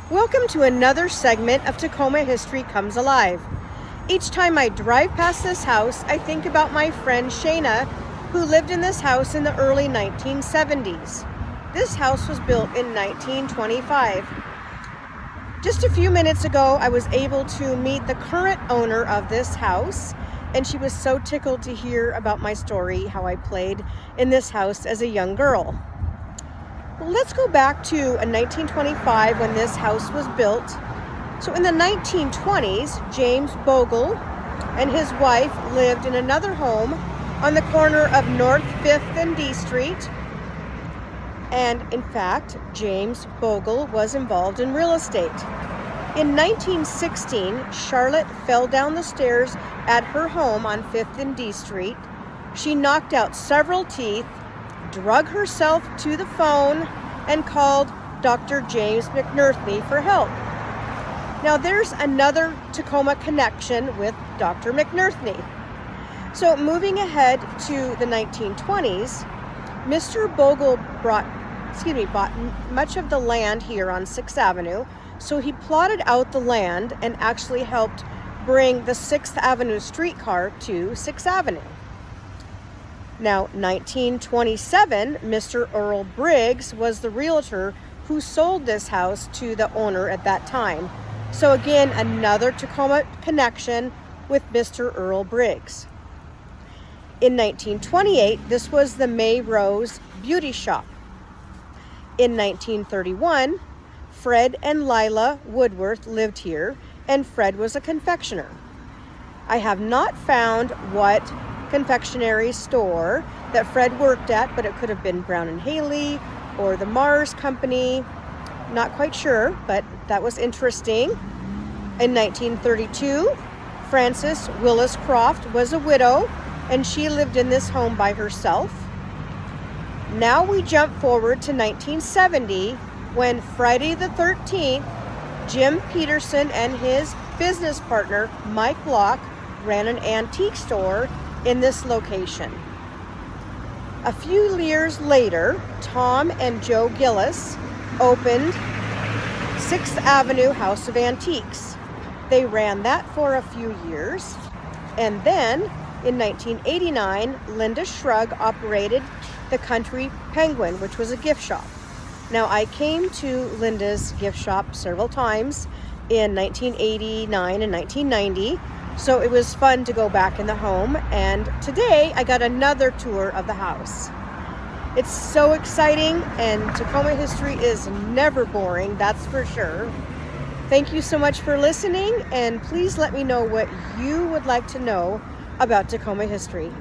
Welcome to another segment of Tacoma History Comes Alive. Each time I drive past this house, I think about my friend Shayna, who lived in this house in the early 1970s. This house was built in 1925. Just a few minutes ago, I was able to meet the current owner of this house, and she was so tickled to hear about my story, how I played in this house as a young girl. Well, let's go back to 1925 when this house was built. So in the 1920s, James Bogle and his wife lived in another home on the corner of North 5th and D Street. And in fact, James Bogle was involved in real estate. In 1916, Charlotte fell down the stairs at her home on 5th and D Street. She knocked out several teeth, drug herself to the phone, and called Dr. James McNerthney for help. Now there's another Tacoma connection with Dr. McNerthney. So moving ahead to the 1920s, Mr. Bogle bought much of the land here on 6th Avenue, so he plotted out the land and actually helped bring the 6th Avenue streetcar to 6th Avenue. Now, 1927, Mr. Earl Briggs was the realtor who sold this house to the owner at that time. So again, another Tacoma connection with Mr. Earl Briggs. In 1928, this was the May Rose Beauty Shop. In 1931, Fred and Lila Woodworth lived here, and Fred was a confectioner. I have not found what confectionery store that Fred worked at, but it could have been Brown and Haley or the Mars Company. Not quite sure, but that was interesting. In 1932, Frances Willis Croft was a widow, and she lived in this home by herself. Now we jump forward to 1970, when Friday the 13th, Jim Peterson and his business partner, Mike Block, ran an antique store in this location. A few years later, Tom and Joe Gillis opened 6th Avenue House of Antiques. They ran that for a few years, and then in 1989, Linda Shrug operated the Country Penguin, which was a gift shop. Now, I came to Linda's gift shop several times in 1989 and 1990, so it was fun to go back in the home, and today I got another tour of the house. It's so exciting, and Tacoma history is never boring, that's for sure. Thank you so much for listening, and please let me know what you would like to know about Tacoma history.